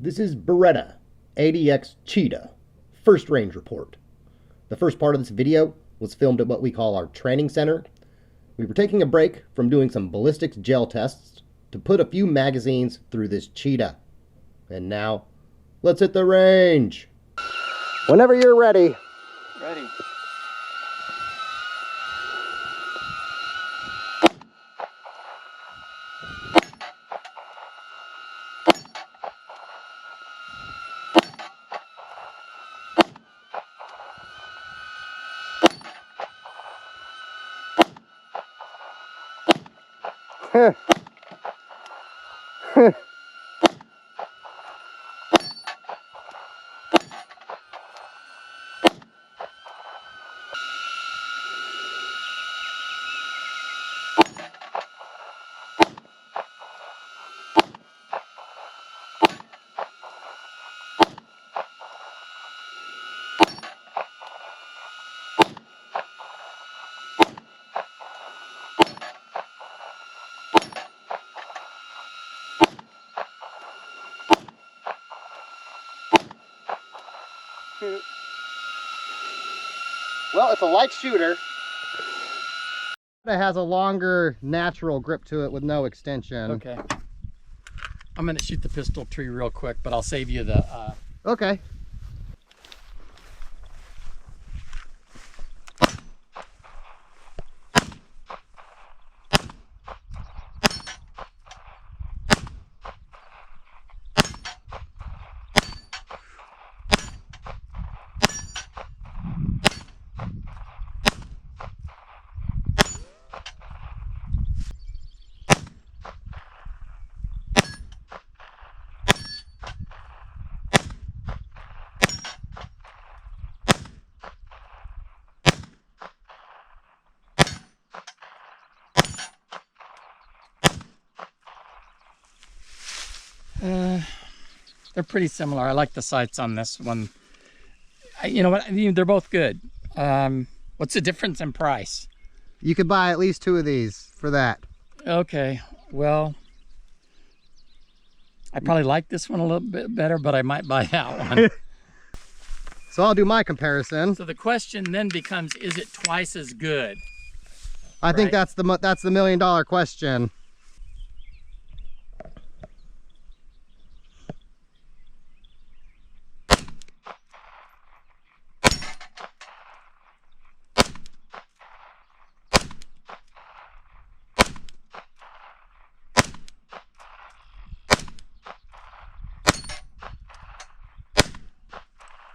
This is Beretta 80X Cheetah, first range report. The first part of this video was filmed at what we call our training center. We were taking a break from doing some ballistics gel tests to put a few magazines through this Cheetah. And now, let's hit the range. Whenever you're ready. Ready. Well, it's a light shooter. It has a longer natural grip to it with no extension. Okay. I'm going to shoot the pistol tree real quick, but I'll save you the... Okay. They're pretty similar. I like the sights on this one. You know what? I mean, they're both good. What's the difference in price? You could buy at least two of these for that. Okay. Well, I probably like this one a little bit better, but I might buy that one. So I'll do my comparison. So the question then becomes, is it twice as good? I think that's the $1 million question.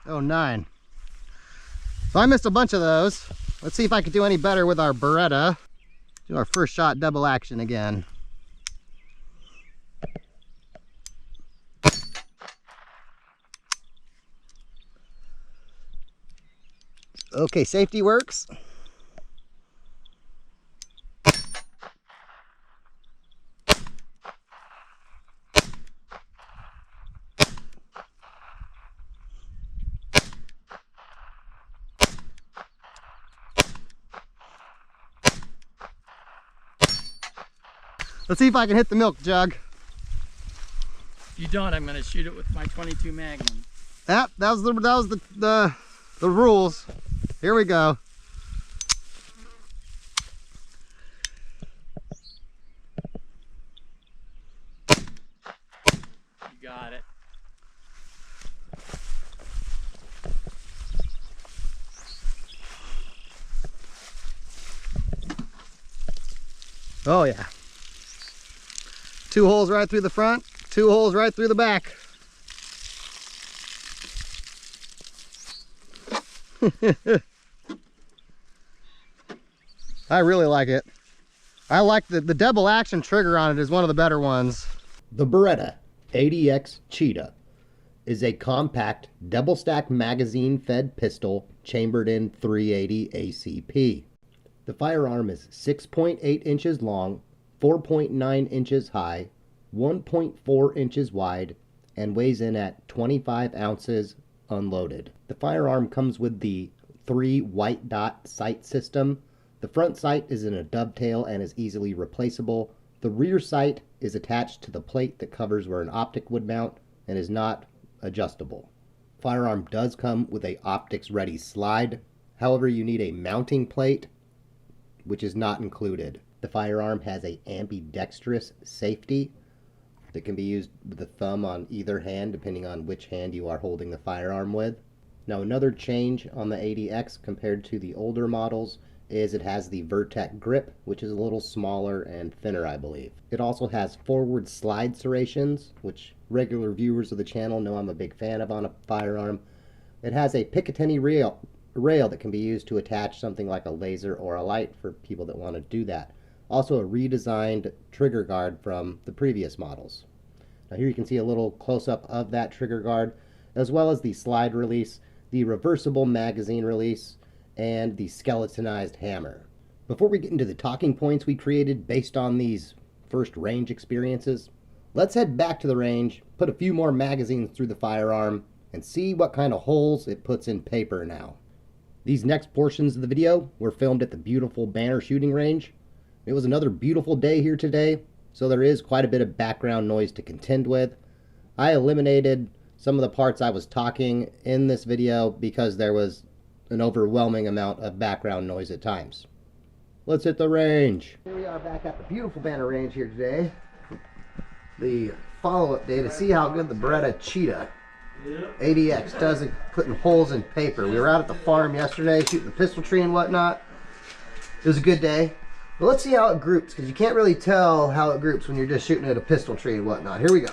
Oh, 9. So I missed a bunch of those. Let's see if I can do any better with our Beretta. Do our first shot double action again. Okay, safety works. Let's see if I can hit the milk jug. If you don't, I'm going to shoot it with my 22 Magnum. That was the rules. Here we go. You got it. Oh yeah. 2 holes right through the front, 2 holes right through the back. I really like it. I like the double action trigger on it is one of the better ones. The Beretta 80X Cheetah is a compact double stack magazine fed pistol chambered in .380 ACP. The firearm is 6.8 inches long, 4.9 inches high, 1.4 inches wide, and weighs in at 25 ounces unloaded. The firearm comes with the 3 white dot sight system. The front sight is in a dovetail and is easily replaceable. The rear sight is attached to the plate that covers where an optic would mount. and is not adjustable. Firearm does come with a optics ready slide. However, you need a mounting plate, which is not included. The firearm has a ambidextrous safety that can be used with the thumb on either hand, depending on which hand you are holding the firearm with. Now, another change on the 80X compared to the older models is it has the Vertec grip, which is a little smaller and thinner, I believe. It also has forward slide serrations, which regular viewers of the channel know I'm a big fan of on a firearm. It has a Picatinny rail that can be used to attach something like a laser or a light for people that want to do that. Also a redesigned trigger guard from the previous models. Now here you can see a little close-up of that trigger guard, as well as the slide release, the reversible magazine release, and the skeletonized hammer. Before we get into the talking points we created based on these first range experiences, let's head back to the range, put a few more magazines through the firearm, and see what kind of holes it puts in paper now. These next portions of the video were filmed at the beautiful Banner shooting range. It was another beautiful day here today, so there is quite a bit of background noise to contend with. I eliminated some of the parts I was talking in this video because there was an overwhelming amount of background noise at times. Let's hit the range. Here we are back at the beautiful Banner range here today. The follow-up day to see how good the Beretta Cheetah 80X does at putting holes in paper. We were out at the farm yesterday shooting the pistol tree and whatnot. It was a good day. But let's see how it groups, because you can't really tell how it groups when you're just shooting at a pistol tree and whatnot. Here we go.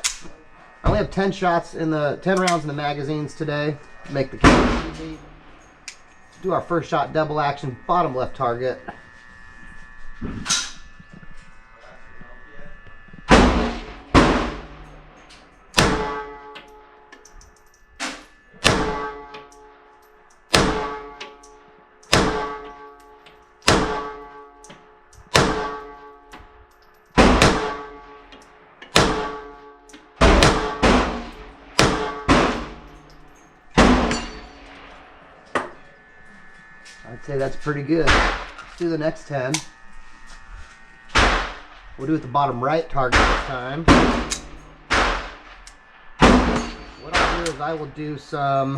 I only have 10 rounds in the magazines today to make the count easy. Do our first shot double action, bottom left target. I'd say that's pretty good. Let's do the next 10. We'll do it the bottom right target this time. What I'll do is I will do some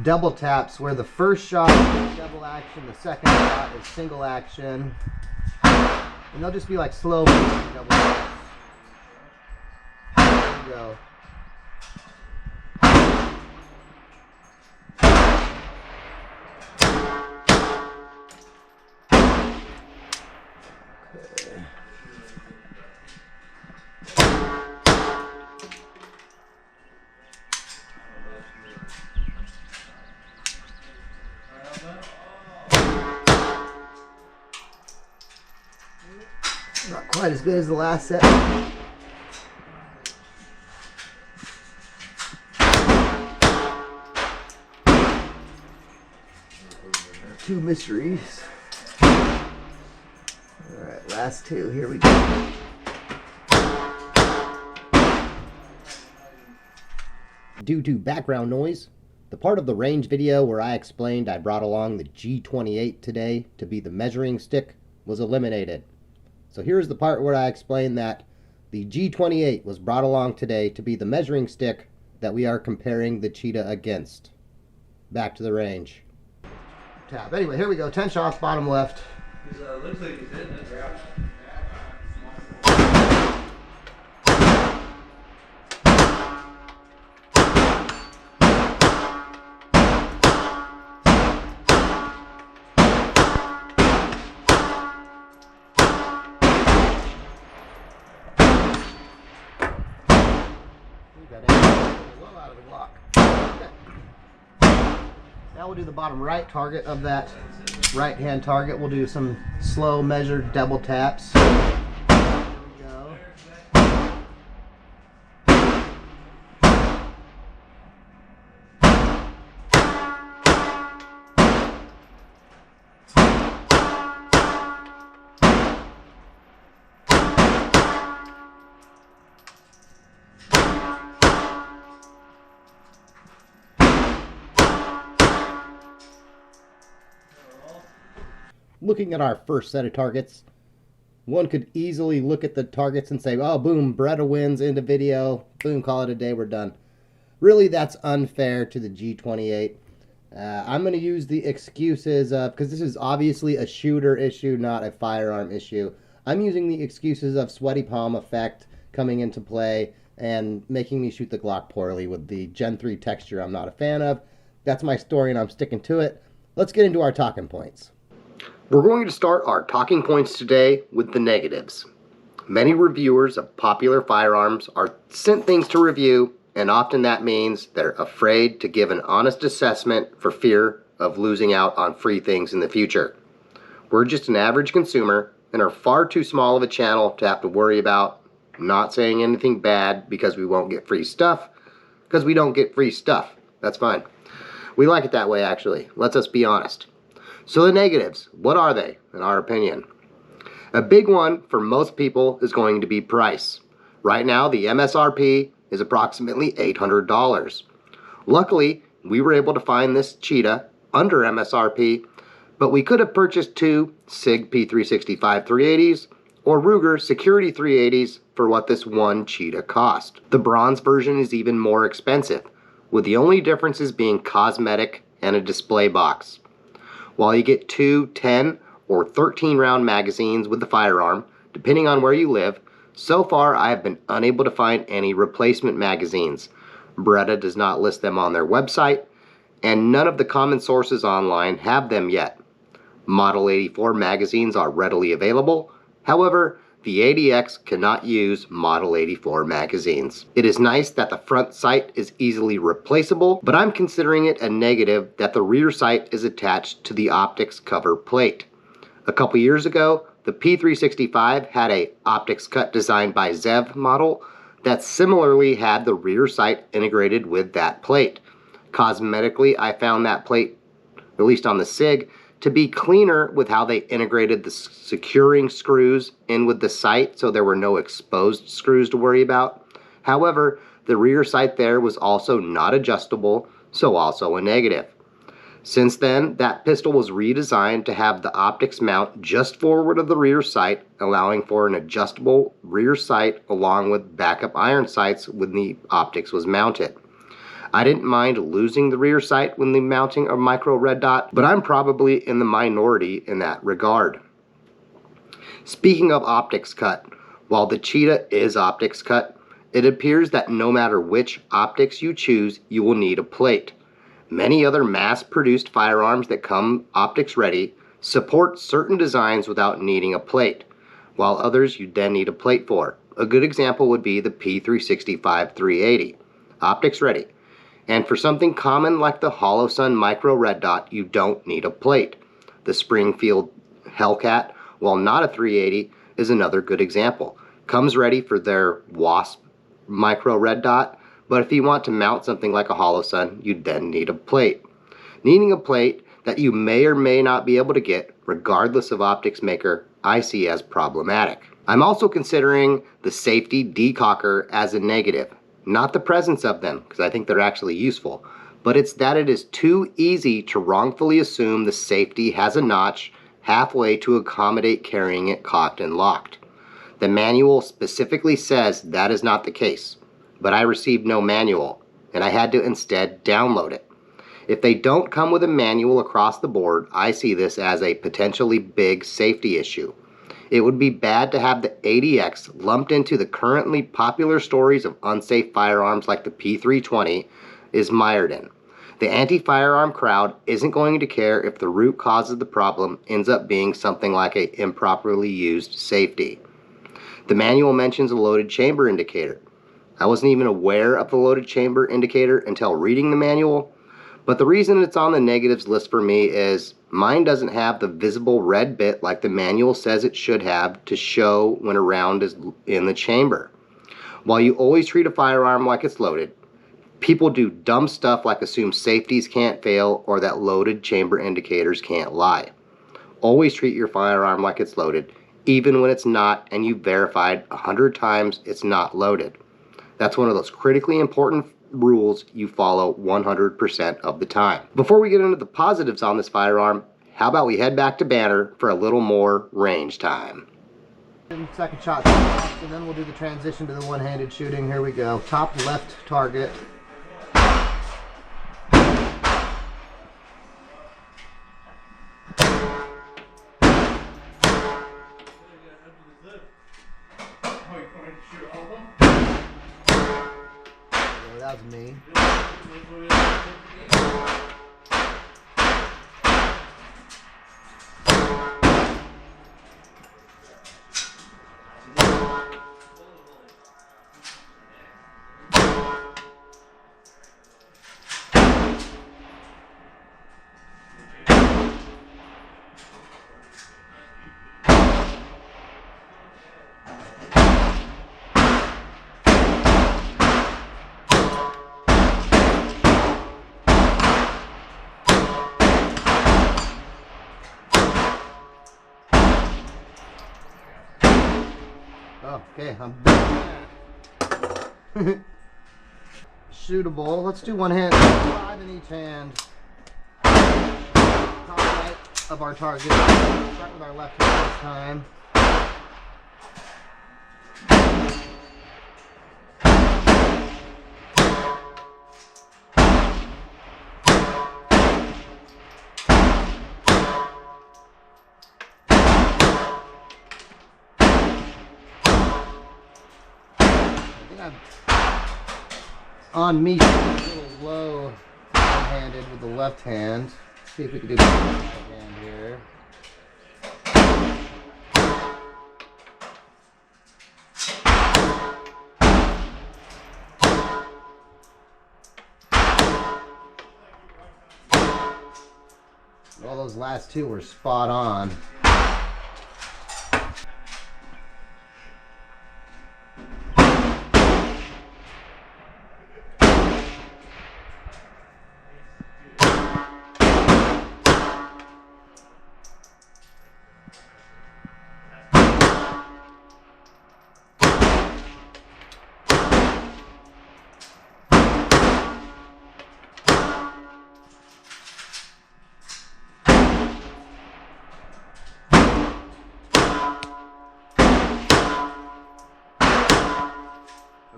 double taps where the first shot is double action, the second shot is single action. And they'll just be like slow motion double taps. There we go. Not quite as good as the last set. Two mysteries. Alright, last two. Here we go. Due to background noise, the part of the range video where I explained I brought along the G28 today to be the measuring stick was eliminated. So here's the part where I explained that the G28 was brought along today to be the measuring stick that we are comparing the Cheetah against. Back to the range. Tap. Anyway, here we go. 10 shots, bottom left. Looks like he's hitting it. Now we'll do the bottom right target of that right hand target. We'll do some slow measured double taps. There we go. Looking at our first set of targets, one could easily look at the targets and say, oh, boom, Beretta wins, end of video, boom, call it a day, we're done. Really, that's unfair to the G28. I'm going to use the excuses, because this is obviously a shooter issue, not a firearm issue. I'm using the excuses of sweaty palm effect coming into play and making me shoot the Glock poorly with the Gen 3 texture I'm not a fan of. That's my story and I'm sticking to it. Let's get into our talking points. We're going to start our talking points today with the negatives. Many reviewers of popular firearms are sent things to review, and often that means they're afraid to give an honest assessment for fear of losing out on free things in the future. We're just an average consumer and are far too small of a channel to have to worry about not saying anything bad because we won't get free stuff, because we don't get free stuff. That's fine. We like it that way, actually. Let's us be honest. So the negatives, what are they, in our opinion? A big one for most people is going to be price. Right now, the MSRP is approximately $800. Luckily, we were able to find this Cheetah under MSRP, but we could have purchased two SIG P365 380s or Ruger Security 380s for what this one Cheetah cost. The bronze version is even more expensive, with the only differences being cosmetic and a display box. While you get two 10 or 13 round magazines with the firearm, depending on where you live, so far I have been unable to find any replacement magazines. Beretta does not list them on their website, and none of the common sources online have them yet. Model 84 magazines are readily available. However, the 80X cannot use Model 84 magazines. It is nice that the front sight is easily replaceable, but I'm considering it a negative that the rear sight is attached to the optics cover plate. A couple years ago, the P365 had a optics cut designed by Zev model that similarly had the rear sight integrated with that plate. Cosmetically, I found that plate, at least on the SIG, to be cleaner with how they integrated the securing screws in with the sight, so there were no exposed screws to worry about. However, the rear sight there was also not adjustable, so also a negative. Since then, that pistol was redesigned to have the optics mount just forward of the rear sight, allowing for an adjustable rear sight along with backup iron sights when the optics was mounted. I didn't mind losing the rear sight when mounting a micro red dot, but I'm probably in the minority in that regard. Speaking of optics cut, while the Cheetah is optics cut, it appears that no matter which optics you choose, you will need a plate. Many other mass-produced firearms that come optics ready support certain designs without needing a plate, while others you then need a plate for. A good example would be the P365 380, optics ready. And for something common like the Hollow Sun Micro Red Dot, you don't need a plate. The Springfield Hellcat, while not a 380, is another good example. Comes ready for their Wasp Micro Red Dot, but if you want to mount something like a Hollow Sun, you'd then need a plate. Needing a plate that you may or may not be able to get, regardless of optics maker, I see as problematic. I'm also considering the safety decocker as a negative. Not the presence of them, because I think they're actually useful, but it's that it is too easy to wrongfully assume the safety has a notch halfway to accommodate carrying it cocked and locked. The manual specifically says that is not the case, but I received no manual, and I had to instead download it. If they don't come with a manual across the board, I see this as a potentially big safety issue. It would be bad to have the 80X lumped into the currently popular stories of unsafe firearms like the P320 is mired in. The anti-firearm crowd isn't going to care if the root cause of the problem ends up being something like a improperly used safety. The manual mentions a loaded chamber indicator. I wasn't even aware of the loaded chamber indicator until reading the manual, but the reason it's on the negatives list for me is mine doesn't have the visible red bit like the manual says it should have to show when a round is in the chamber. While you always treat a firearm like it's loaded, people do dumb stuff like assume safeties can't fail or that loaded chamber indicators can't lie. Always treat your firearm like it's loaded, even when it's not and you've verified 100 times it's not loaded. That's one of those critically important rules you follow 100% of the time. Before we get into the positives on this firearm, how about we head back to Banner for a little more range time. Second shot, and then we'll do the transition to the one-handed shooting. Here we go. Top left target. That was me. Okay, I'm done. Shootable. Let's do one hand, 5 in each hand. Top right of our target. Start with our left hand this time. On me, a little low handed with the left hand. Let's see if we can do the right hand here. All those last two were spot on.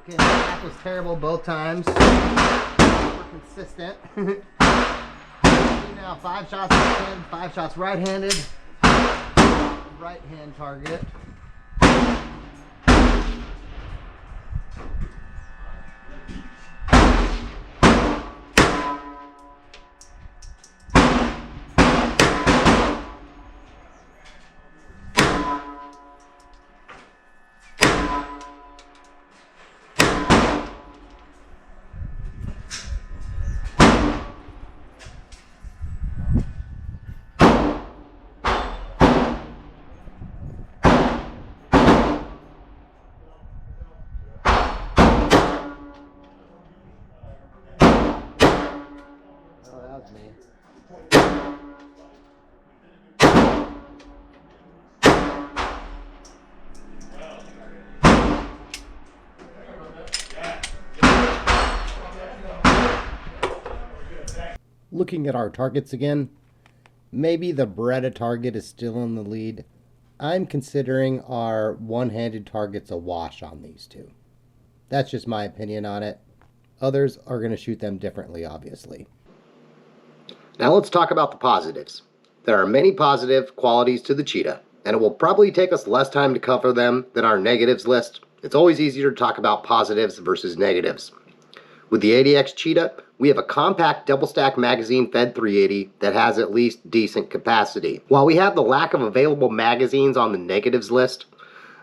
Okay, the back was terrible both times. We're consistent. Now 5 shots left-handed, 5 shots right-handed. Right hand target. Me. Looking at our targets again, maybe the Beretta target is still in the lead. I'm considering our one-handed targets a wash on these two. That's just my opinion on it. Others are going to shoot them differently, obviously. Now let's talk about the positives. There are many positive qualities to the Cheetah, and it will probably take us less time to cover them than our negatives list. It's always easier to talk about positives versus negatives. With the 80X Cheetah, we have a compact double-stack magazine-fed 380 that has at least decent capacity. While we have the lack of available magazines on the negatives list,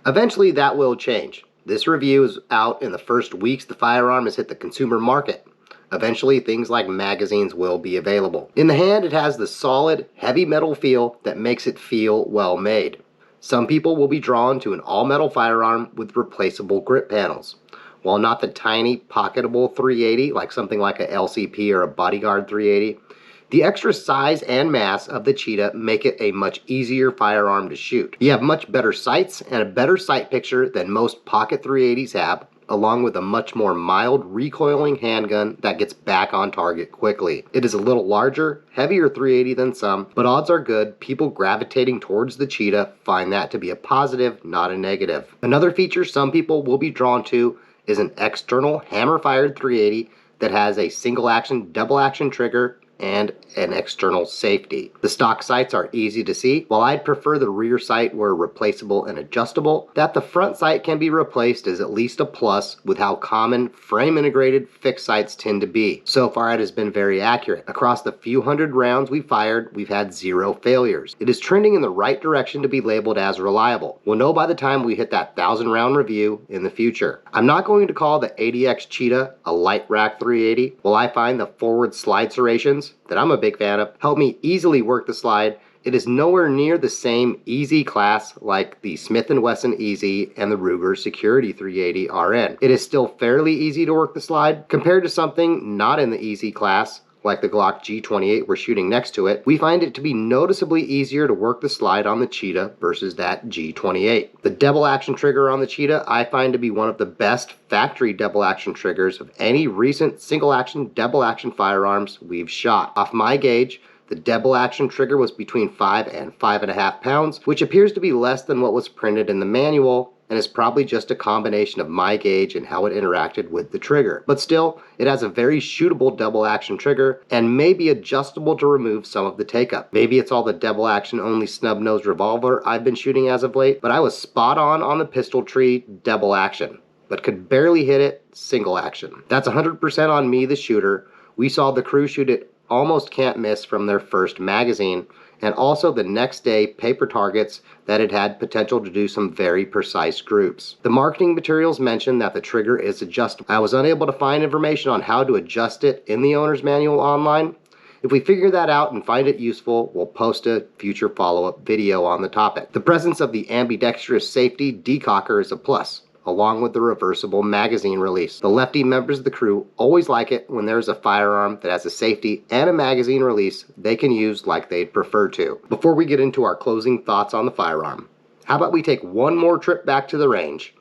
eventually that will change. This review is out in the first weeks the firearm has hit the consumer market. Eventually, things like magazines will be available. In the hand, it has the solid, heavy metal feel that makes it feel well made. Some people will be drawn to an all-metal firearm with replaceable grip panels. While not the tiny, pocketable 380 like something like a LCP or a Bodyguard 380, the extra size and mass of the Cheetah make it a much easier firearm to shoot. You have much better sights and a better sight picture than most pocket 380s have, along with a much more mild recoiling handgun that gets back on target quickly. It is a little larger, heavier 380 than some, but odds are good people gravitating towards the Cheetah find that to be a positive, not a negative. Another feature some people will be drawn to is an external hammer-fired 380 that has a single action, double action trigger and an external safety. The stock sights are easy to see. While I'd prefer the rear sight were replaceable and adjustable, that the front sight can be replaced is at least a plus with how common frame integrated fixed sights tend to be. So far it has been very accurate. Across the few hundred rounds we fired, we've had 0 failures. It is trending in the right direction to be labeled as reliable. We'll know by the time we hit that 1,000 round review in the future. I'm not going to call the 80X Cheetah a light rack 380. While I find the forward slide serrations that I'm a big fan of help me easily work the slide, it is nowhere near the same easy class like the Smith & Wesson Easy and the Ruger Security 380 RN. It is still fairly easy to work the slide compared to something not in the easy class like the Glock G28 we're shooting next to it. We find it to be noticeably easier to work the slide on the Cheetah versus that G28. The double action trigger on the Cheetah I find to be one of the best factory double action triggers of any recent single action, double action firearms we've shot. Off my gauge, the double action trigger was between 5 and 5.5 pounds, which appears to be less than what was printed in the manual, and is probably just a combination of my gauge and how it interacted with the trigger. But still, it has a very shootable double action trigger and may be adjustable to remove some of the take-up. Maybe it's all the double action only snub-nosed revolver I've been shooting as of late, but I was spot on the pistol tree double action, but could barely hit it single action. That's 100% on me, the shooter. We saw the crew shoot it almost can't miss from their first magazine, and also the next day paper targets that it had potential to do some very precise groups. The marketing materials mention that the trigger is adjustable. I was unable to find information on how to adjust it in the owner's manual online. If we figure that out and find it useful, we'll post a future follow-up video on the topic. The presence of the ambidextrous safety decocker is a plus, along with the reversible magazine release. The lefty members of the crew always like it when there's a firearm that has a safety and a magazine release they can use like they'd prefer to. Before we get into our closing thoughts on the firearm, how about we take one more trip back to the range,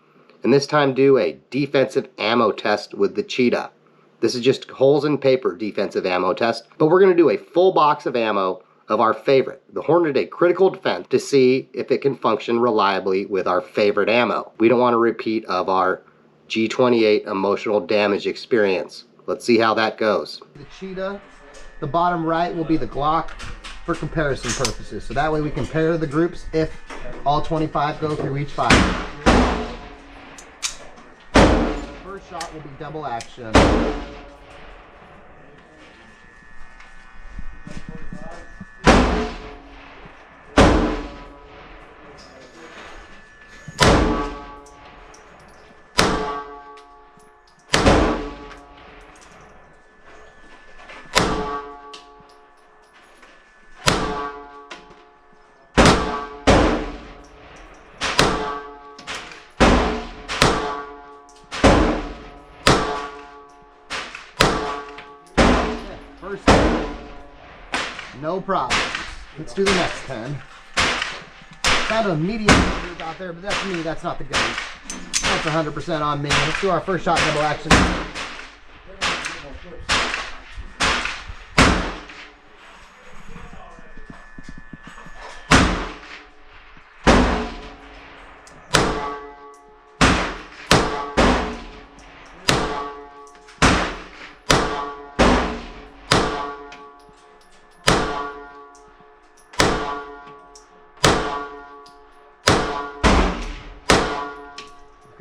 and this time do a defensive ammo test with the Cheetah. This is just holes in paper defensive ammo test, but we're gonna do a full box of ammo of our favorite, the Hornady Critical Defense, to see if it can function reliably with our favorite ammo. We don't want a repeat of our G28 emotional damage experience. Let's see how that goes. The Cheetah, the bottom right will be the Glock for comparison purposes. So that way we compare the groups if all 25 go through each fire. The first shot will be double action. First 10. No problem. Let's do the next 10. Found a medium out there, but that's me. That's not the gun. That's 100% on me. Let's do our first shot double action.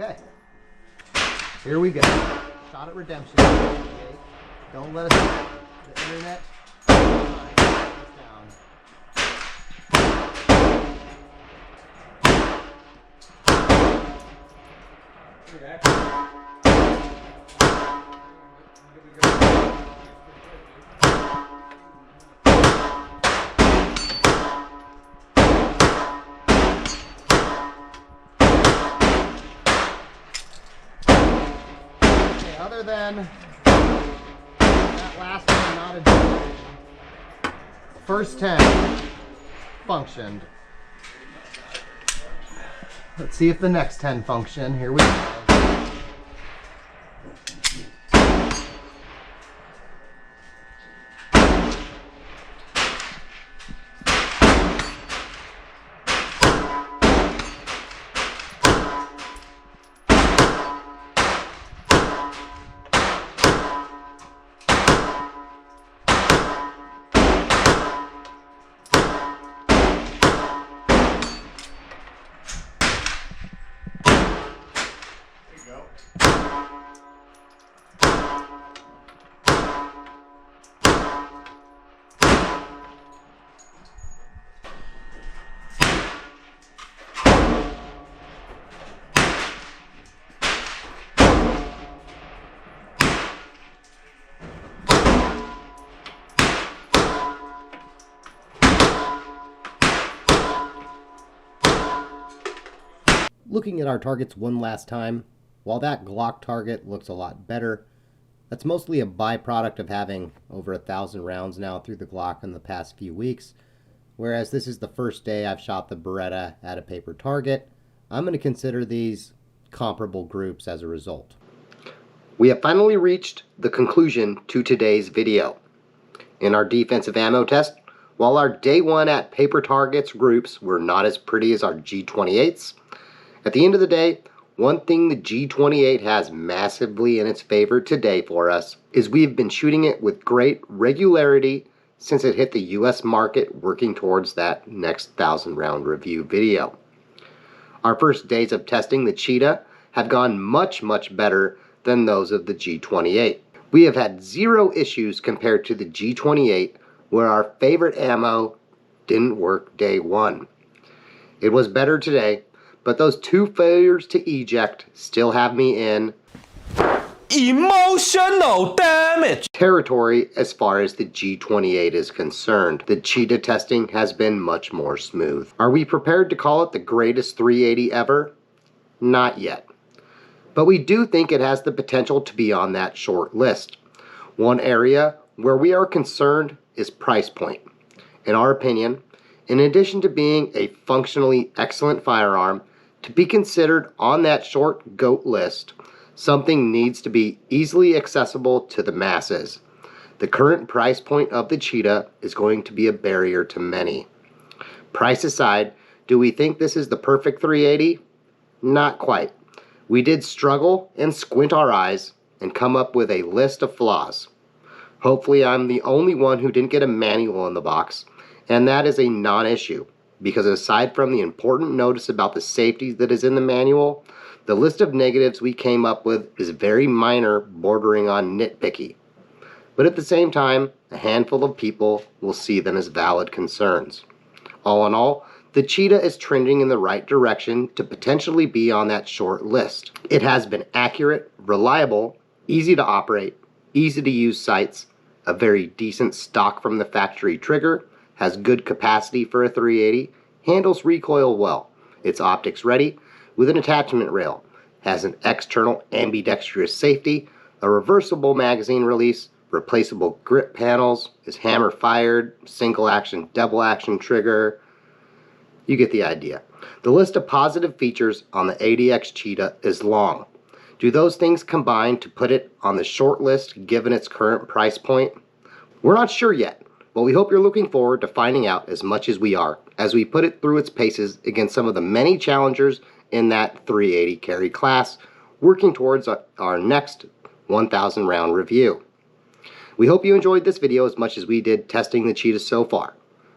Okay, here we go. Shot at redemption. Don't let us the internet down. Other than that last one, not a first 10 functioned. Let's see if the next 10 function. Here we go. Looking at our targets one last time, while that Glock target looks a lot better, that's mostly a byproduct of having over 1,000 rounds now through the Glock in the past few weeks, whereas this is the first day I've shot the Beretta at a paper target. I'm going to consider these comparable groups as a result. We have finally reached the conclusion to today's video. In our defensive ammo test, while our day one at paper targets groups were not as pretty as our G28s, at the end of the day, one thing the G28 has massively in its favor today for us is we've been shooting it with great regularity since it hit the US market, working towards that next 1,000 round review video. Our first days of testing the Cheetah have gone much better than those of the G28. We have had zero issues compared to the G28, where our favorite ammo didn't work day one. It was better today, but those 2 failures to eject still have me in emotional damage territory as far as the G28 is concerned. The Cheetah testing has been much more smooth. Are we prepared to call it the greatest 380 ever? Not yet. But we do think it has the potential to be on that short list. One area where we are concerned is price point. In our opinion, in addition to being a functionally excellent firearm, to be considered on that short GOAT list, something needs to be easily accessible to the masses. The current price point of the Cheetah is going to be a barrier to many. Price aside, do we think this is the perfect 380? Not quite. We did struggle and squint our eyes and come up with a list of flaws. Hopefully I'm the only one who didn't get a manual in the box, and that is a non-issue, because aside from the important notice about the safety that is in the manual, the list of negatives we came up with is very minor, bordering on nitpicky. But at the same time, a handful of people will see them as valid concerns. All in all, the Cheetah is trending in the right direction to potentially be on that short list. It has been accurate, reliable, easy to operate, easy to use sights, a very decent stock from the factory trigger, has good capacity for a 380, handles recoil well. It's optics ready with an attachment rail, has an external ambidextrous safety, a reversible magazine release, replaceable grip panels, is hammer fired, single action, double action trigger. You get the idea. The list of positive features on the 80X Cheetah is long. Do those things combine to put it on the short list given its current price point? We're not sure yet, but we hope you're looking forward to finding out as much as we are as we put it through its paces against some of the many challengers in that 380 carry class, working towards our next 1,000 round review. We hope you enjoyed this video as much as we did testing the Cheetah so far.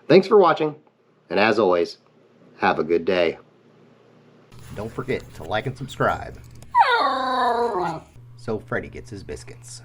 Thanks for watching, and as always, have a good day. Don't forget to like and subscribe so Freddy gets his biscuits.